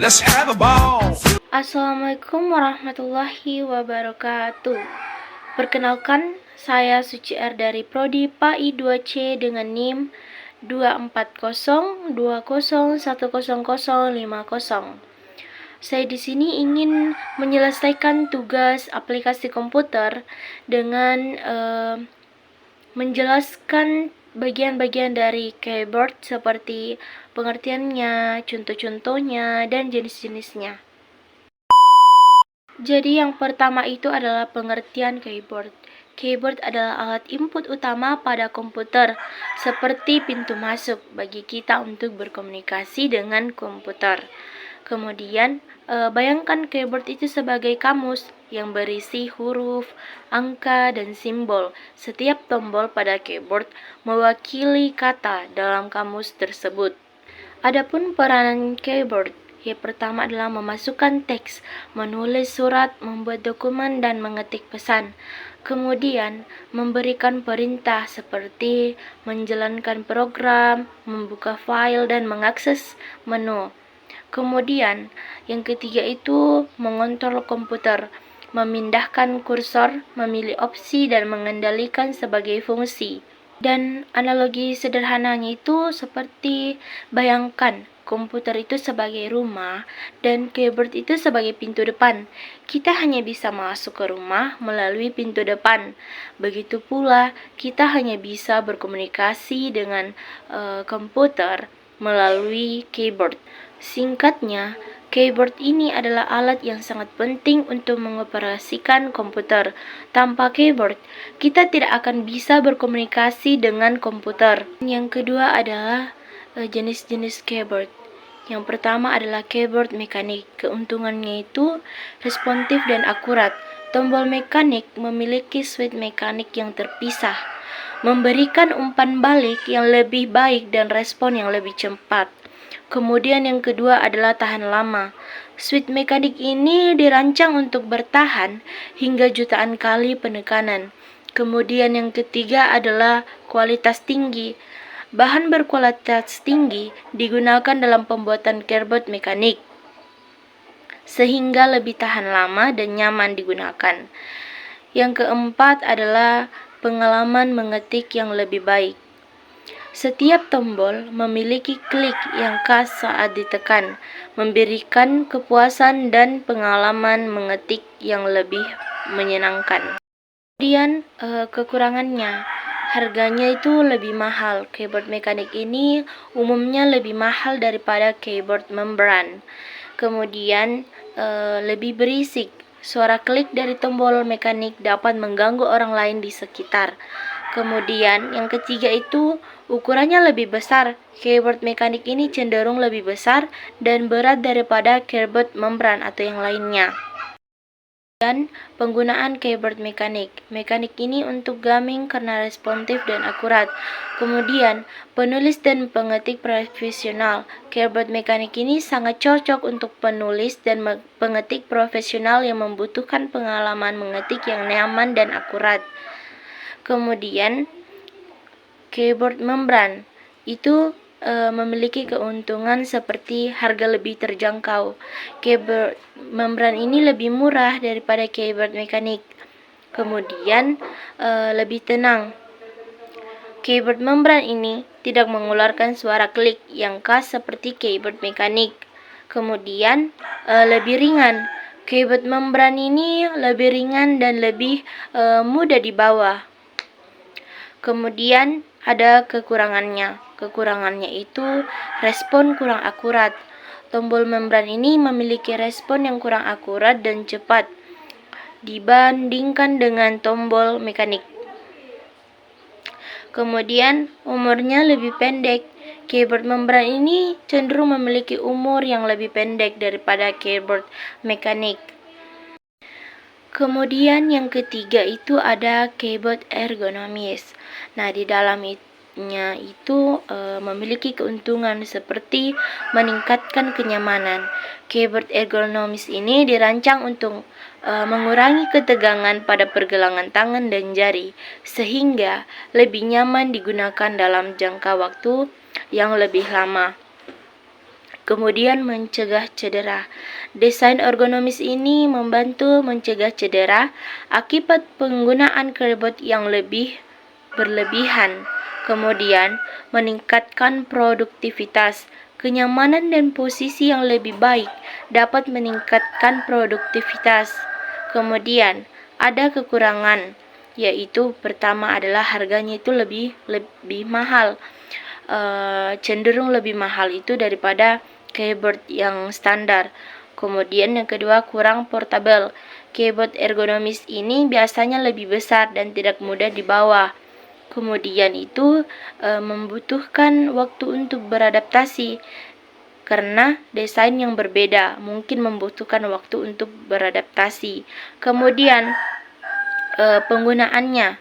Let's have a ball. Assalamualaikum warahmatullahi wabarakatuh. Perkenalkan, saya Suci R dari Prodi PAI 2C dengan NIM 240201050. Saya di sini ingin menyelesaikan tugas aplikasi komputer dengan menjelaskan bagian-bagian dari keyboard seperti pengertiannya, contoh-contohnya, dan jenis-jenisnya. Jadi yang pertama itu adalah pengertian keyboard. Keyboard adalah alat input utama pada komputer, seperti pintu masuk bagi kita untuk berkomunikasi dengan komputer. Kemudian, bayangkan keyboard itu sebagai kamus yang berisi huruf, angka, dan simbol. Setiap tombol pada keyboard mewakili kata dalam kamus tersebut. Adapun peranan keyboard, yang pertama adalah memasukkan teks, menulis surat, membuat dokumen, dan mengetik pesan. Kemudian, memberikan perintah seperti menjalankan program, membuka file, dan mengakses menu. Kemudian, yang ketiga itu mengontrol komputer, memindahkan kursor, memilih opsi, dan mengendalikan sebagai fungsi. Dan analogi sederhananya itu seperti bayangkan komputer itu sebagai rumah dan keyboard itu sebagai pintu depan. Kita hanya bisa masuk ke rumah melalui pintu depan. Begitu pula kita hanya bisa berkomunikasi dengan komputer melalui keyboard. Singkatnya, keyboard ini adalah alat yang sangat penting untuk mengoperasikan komputer. Tanpa keyboard, kita tidak akan bisa berkomunikasi dengan komputer. Yang kedua adalah jenis-jenis keyboard. Yang pertama adalah keyboard mekanik. Keuntungannya itu responsif dan akurat. Tombol mekanik memiliki switch mekanik yang terpisah, memberikan umpan balik yang lebih baik dan respon yang lebih cepat. Kemudian yang kedua adalah tahan lama. Switch mekanik ini dirancang untuk bertahan hingga jutaan kali penekanan. Kemudian yang ketiga adalah kualitas tinggi. Bahan berkualitas tinggi digunakan dalam pembuatan keyboard mekanik, sehingga lebih tahan lama dan nyaman digunakan. Yang keempat adalah pengalaman mengetik yang lebih baik. Setiap tombol memiliki klik yang khas saat ditekan, memberikan kepuasan dan pengalaman mengetik yang lebih menyenangkan. Kemudian kekurangannya, harganya itu lebih mahal. Keyboard mekanik ini umumnya lebih mahal daripada keyboard membran. Kemudian lebih berisik. Suara klik dari tombol mekanik dapat mengganggu orang lain di sekitar. Kemudian yang ketiga itu ukurannya lebih besar. Keyboard mekanik ini cenderung lebih besar dan berat daripada keyboard membran atau yang lainnya. Dan penggunaan keyboard mekanik. Mekanik ini untuk gaming karena responsif dan akurat. Kemudian, penulis dan pengetik profesional. Keyboard mekanik ini sangat cocok untuk penulis dan pengetik profesional yang membutuhkan pengalaman mengetik yang nyaman dan akurat. Kemudian, keyboard membran itu memiliki keuntungan seperti harga lebih terjangkau. Keyboard membran ini lebih murah daripada keyboard mekanik. Kemudian lebih tenang. Keyboard membran ini tidak mengeluarkan suara klik yang khas seperti keyboard mekanik. Kemudian lebih ringan. Keyboard membran ini lebih ringan dan lebih mudah dibawa. Kemudian ada kekurangannya. Kekurangannya itu respon kurang akurat. Tombol membran ini memiliki respon yang kurang akurat dan cepat dibandingkan dengan tombol mekanik. Kemudian umurnya lebih pendek. Keyboard membran ini cenderung memiliki umur yang lebih pendek daripada keyboard mekanik. Kemudian yang ketiga itu ada keyboard ergonomis. Nah, di dalamnya itu memiliki keuntungan seperti meningkatkan kenyamanan. Keyboard ergonomis ini dirancang untuk mengurangi ketegangan pada pergelangan tangan dan jari, sehingga lebih nyaman digunakan dalam jangka waktu yang lebih lama. Kemudian mencegah cedera. Desain ergonomis ini membantu mencegah cedera akibat penggunaan keyboard yang lebih berlebihan. Kemudian meningkatkan produktivitas. Kenyamanan dan posisi yang lebih baik dapat meningkatkan produktivitas. Kemudian ada kekurangan, yaitu pertama adalah harganya itu lebih mahal. Cenderung lebih mahal itu daripada keyboard yang standar. Kemudian yang kedua, kurang portable. Keyboard ergonomis ini biasanya lebih besar dan tidak mudah dibawa. Kemudian itu membutuhkan waktu untuk beradaptasi karena desain yang berbeda, mungkin membutuhkan waktu untuk beradaptasi. Kemudian penggunaannya,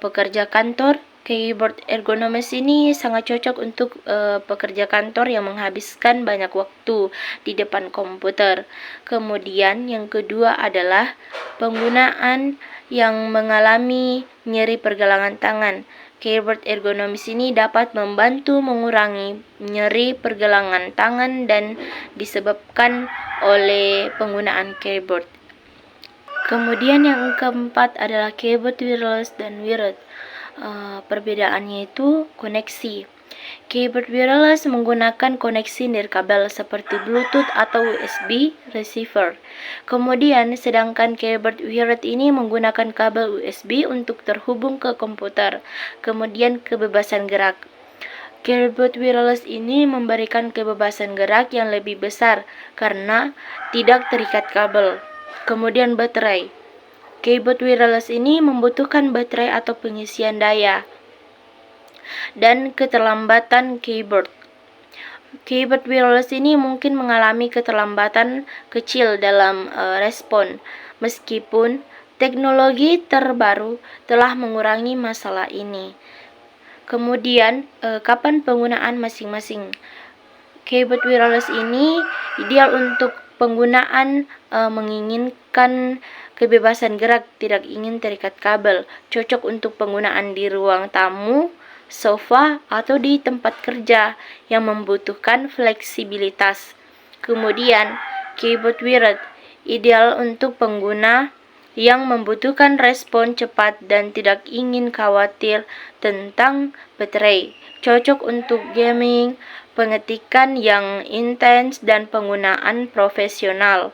pekerja kantor, keyboard ergonomis ini sangat cocok untuk pekerja kantor yang menghabiskan banyak waktu di depan komputer. Kemudian yang kedua adalah penggunaan yang mengalami nyeri pergelangan tangan. Keyboard ergonomis ini dapat membantu mengurangi nyeri pergelangan tangan dan disebabkan oleh penggunaan keyboard. Kemudian yang keempat adalah keyboard wireless dan wired. Perbedaannya itu koneksi. Keyboard wireless menggunakan koneksi nirkabel seperti Bluetooth atau USB receiver. Kemudian sedangkan keyboard wired ini menggunakan kabel USB untuk terhubung ke komputer. Kemudian kebebasan gerak. Keyboard wireless ini memberikan kebebasan gerak yang lebih besar karena tidak terikat kabel. Kemudian baterai. Keyboard wireless ini membutuhkan baterai atau pengisian daya dan keterlambatan keyboard. Keyboard wireless ini mungkin mengalami keterlambatan kecil dalam respon, meskipun teknologi terbaru telah mengurangi masalah ini. Kemudian, kapan penggunaan masing-masing? Keyboard wireless ini ideal untuk penggunaan menginginkan kebebasan gerak, tidak ingin terikat kabel, cocok untuk penggunaan di ruang tamu, sofa, atau di tempat kerja yang membutuhkan fleksibilitas. Kemudian, keyboard wired ideal untuk pengguna yang membutuhkan respon cepat dan tidak ingin khawatir tentang baterai, cocok untuk gaming, pengetikan yang intens, dan penggunaan profesional.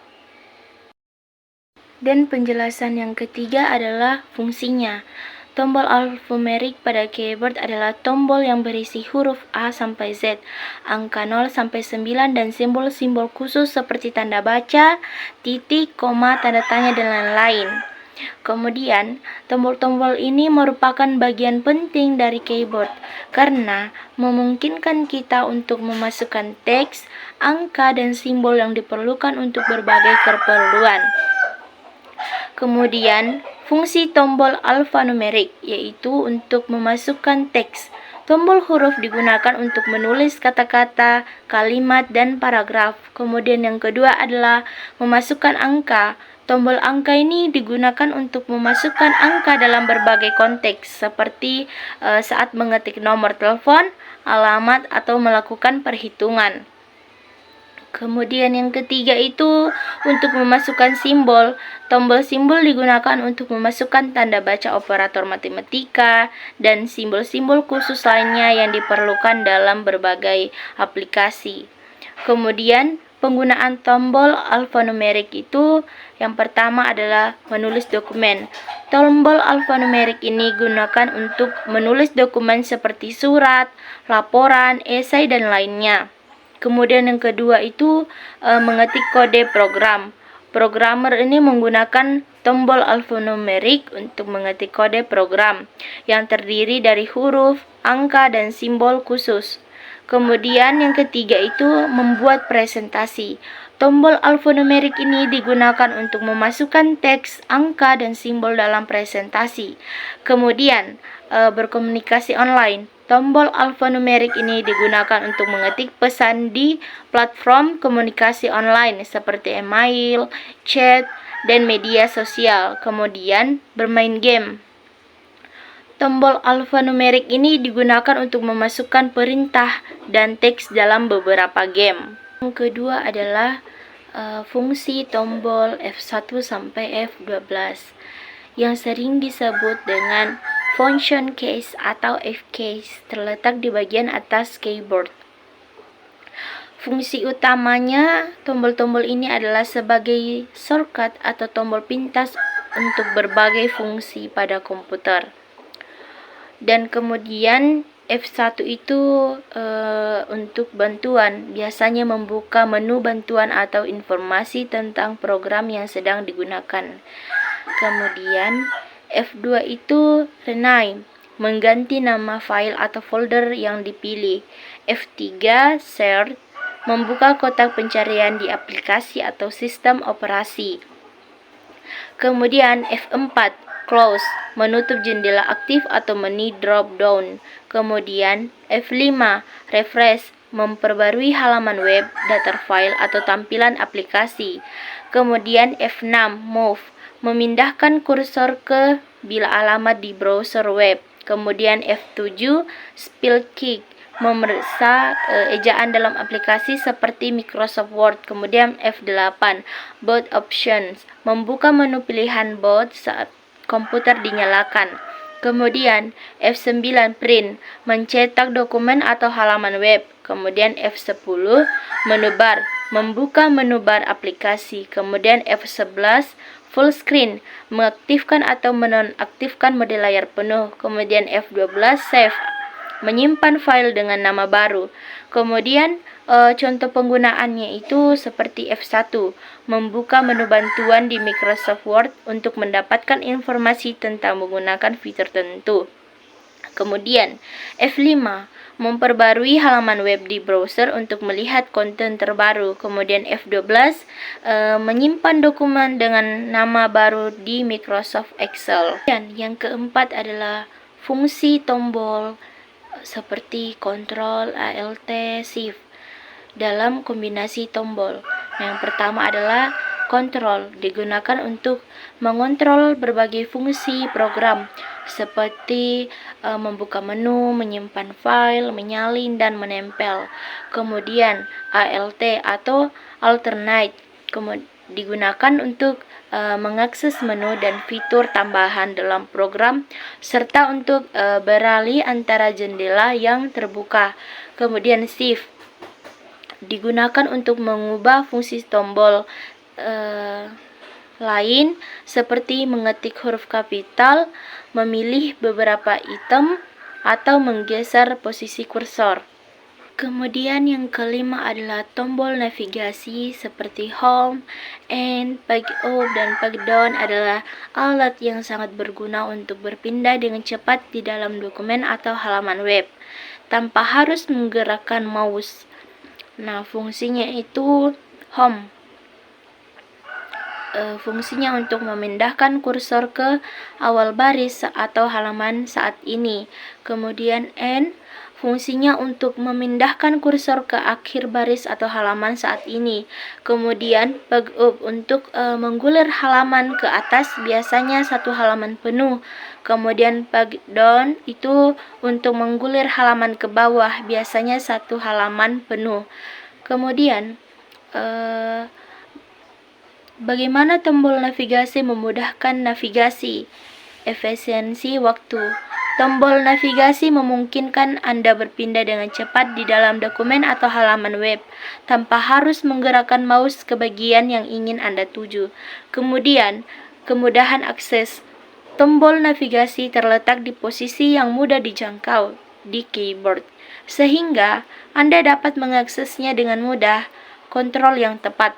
Dan penjelasan yang ketiga adalah fungsinya. Tombol alfanumerik pada keyboard adalah tombol yang berisi huruf A sampai Z, angka 0 sampai 9, dan simbol-simbol khusus seperti tanda baca, titik, koma, tanda tanya, dan lain-lain. Kemudian, tombol-tombol ini merupakan bagian penting dari keyboard karena memungkinkan kita untuk memasukkan teks, angka, dan simbol yang diperlukan untuk berbagai keperluan. Kemudian, fungsi tombol alfanumerik yaitu untuk memasukkan teks. Tombol huruf digunakan untuk menulis kata-kata, kalimat, dan paragraf. Kemudian yang kedua adalah memasukkan angka. Tombol angka ini digunakan untuk memasukkan angka dalam berbagai konteks, seperti saat mengetik nomor telepon, alamat, atau melakukan perhitungan. Kemudian yang ketiga itu untuk memasukkan simbol. Tombol simbol digunakan untuk memasukkan tanda baca operator matematika dan simbol-simbol khusus lainnya yang diperlukan dalam berbagai aplikasi. Kemudian penggunaan tombol alfanumerik itu yang pertama adalah menulis dokumen. Tombol alfanumerik ini digunakan untuk menulis dokumen seperti surat, laporan, esai, dan lainnya. Kemudian yang kedua itu mengetik kode program. Programmer ini menggunakan tombol alfanumerik untuk mengetik kode program yang terdiri dari huruf, angka, dan simbol khusus. Kemudian yang ketiga itu membuat presentasi. Tombol alfanumerik ini digunakan untuk memasukkan teks, angka, dan simbol dalam presentasi. Kemudian berkomunikasi online. Tombol alfanumerik ini digunakan untuk mengetik pesan di platform komunikasi online seperti email, chat, dan media sosial. Kemudian bermain game. Tombol alfanumerik ini digunakan untuk memasukkan perintah dan teks dalam beberapa game. Yang kedua adalah fungsi tombol F1 sampai F12 yang sering disebut dengan function keys atau F keys, terletak di bagian atas keyboard. Fungsi utamanya tombol-tombol ini adalah sebagai shortcut atau tombol pintas untuk berbagai fungsi pada komputer. Dan kemudian F1 itu untuk bantuan, biasanya membuka menu bantuan atau informasi tentang program yang sedang digunakan. Kemudian F2 itu rename, mengganti nama file atau folder yang dipilih. F3 share, membuka kotak pencarian di aplikasi atau sistem operasi. Kemudian F4 close, menutup jendela aktif atau menu drop down. Kemudian F5 refresh, memperbarui halaman web, daftar file atau tampilan aplikasi. Kemudian F6 move, memindahkan kursor ke bila alamat di browser web. Kemudian F7 spell check, memeriksa ejaan dalam aplikasi seperti Microsoft Word. Kemudian F8 boot options, membuka menu pilihan boot saat komputer dinyalakan. Kemudian F9 print, mencetak dokumen atau halaman web. Kemudian F10 menu bar, membuka menu bar aplikasi. Kemudian F11 full screen, mengaktifkan atau menonaktifkan mode layar penuh. Kemudian F12 save, menyimpan file dengan nama baru. Kemudian contoh penggunaannya itu seperti F1, membuka menu bantuan di Microsoft Word untuk mendapatkan informasi tentang menggunakan fitur tertentu. Kemudian F5, memperbarui halaman web di browser untuk melihat konten terbaru. Kemudian F12 menyimpan dokumen dengan nama baru di Microsoft Excel. Dan yang keempat adalah fungsi tombol seperti Ctrl, Alt, Shift dalam kombinasi tombol. Yang pertama adalah Ctrl, digunakan untuk mengontrol berbagai fungsi program seperti membuka menu, menyimpan file, menyalin, dan menempel. Kemudian Alt atau alternate digunakan untuk mengakses menu dan fitur tambahan dalam program serta untuk beralih antara jendela yang terbuka. Kemudian Shift digunakan untuk mengubah fungsi tombol lain seperti mengetik huruf kapital, memilih beberapa item, atau menggeser posisi kursor. Kemudian yang kelima adalah tombol navigasi seperti Home, End, Page Up, dan Page Down adalah alat yang sangat berguna untuk berpindah dengan cepat di dalam dokumen atau halaman web tanpa harus menggerakkan mouse. Nah, fungsinya itu Home. Fungsinya untuk memindahkan kursor ke awal baris atau halaman saat ini. Kemudian End, fungsinya untuk memindahkan kursor ke akhir baris atau halaman saat ini. Kemudian Page Up untuk menggulir halaman ke atas, biasanya satu halaman penuh. Kemudian Page Down itu untuk menggulir halaman ke bawah, biasanya satu halaman penuh. Kemudian bagaimana tombol navigasi memudahkan navigasi? Efisiensi waktu. Tombol navigasi memungkinkan Anda berpindah dengan cepat di dalam dokumen atau halaman web tanpa harus menggerakkan mouse ke bagian yang ingin Anda tuju. Kemudian, kemudahan akses. Tombol navigasi terletak di posisi yang mudah dijangkau di keyboard, sehingga Anda dapat mengaksesnya dengan mudah. Kontrol yang tepat.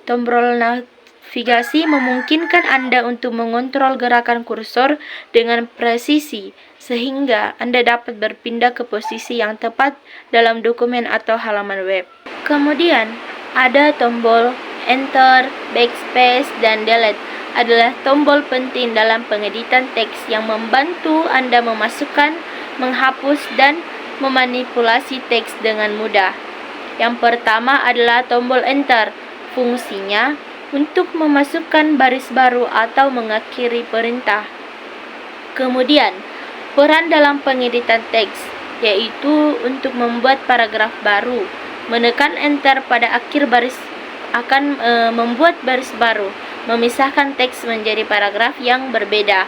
Tombol navigasi memungkinkan Anda untuk mengontrol gerakan kursor dengan presisi, sehingga Anda dapat berpindah ke posisi yang tepat dalam dokumen atau halaman web. Kemudian, ada tombol Enter, Backspace, dan Delete adalah tombol penting dalam pengeditan teks yang membantu Anda memasukkan, menghapus, dan memanipulasi teks dengan mudah. Yang pertama adalah tombol Enter. Fungsinya untuk memasukkan baris baru atau mengakhiri perintah. Kemudian, peran dalam pengeditan teks, yaitu untuk membuat paragraf baru, Menekan enter pada akhir baris akan membuat baris baru, memisahkan teks menjadi paragraf yang berbeda.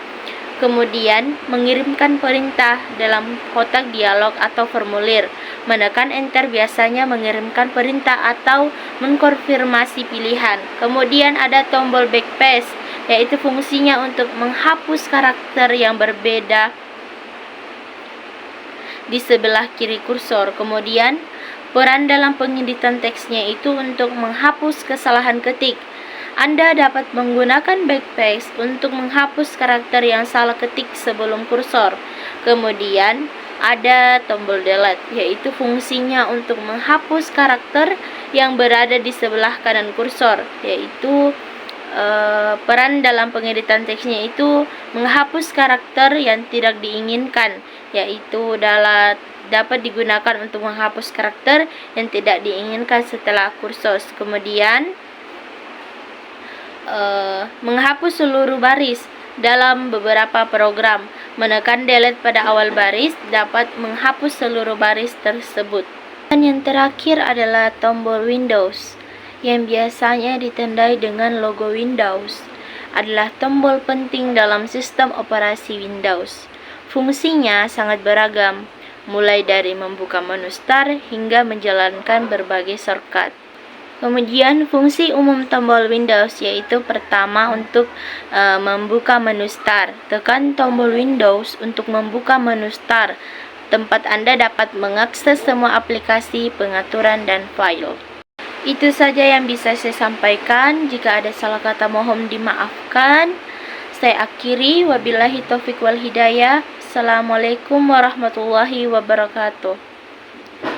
Kemudian, mengirimkan perintah dalam kotak dialog atau formulir. Menekan enter biasanya mengirimkan perintah atau mengkonfirmasi pilihan. Kemudian ada tombol backspace, yaitu fungsinya untuk menghapus karakter yang berbeda di sebelah kiri kursor. Kemudian, peran dalam pengeditan teksnya itu untuk menghapus kesalahan ketik. Anda dapat menggunakan backspace untuk menghapus karakter yang salah ketik sebelum kursor. Kemudian, ada tombol delete, yaitu fungsinya untuk menghapus karakter yang berada di sebelah kanan kursor, yaitu peran dalam pengeditan teksnya itu menghapus karakter yang tidak diinginkan, yaitu dapat digunakan untuk menghapus karakter yang tidak diinginkan setelah kursor. Kemudian menghapus seluruh baris dalam beberapa program. Menekan delete pada awal baris dapat menghapus seluruh baris tersebut. Dan yang terakhir adalah tombol Windows, yang biasanya ditandai dengan logo Windows. Adalah tombol penting dalam sistem operasi Windows. Fungsinya sangat beragam, mulai dari membuka menu Start hingga menjalankan berbagai shortcut. Kemudian fungsi umum tombol Windows yaitu pertama untuk membuka menu Start. Tekan tombol Windows untuk membuka menu Start. Tempat Anda dapat mengakses semua aplikasi, pengaturan, dan file. Itu saja yang bisa saya sampaikan. Jika ada salah kata mohon dimaafkan. Saya akhiri. Wabillahi taufiq wal hidayah. Assalamualaikum warahmatullahi wabarakatuh.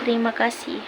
Terima kasih.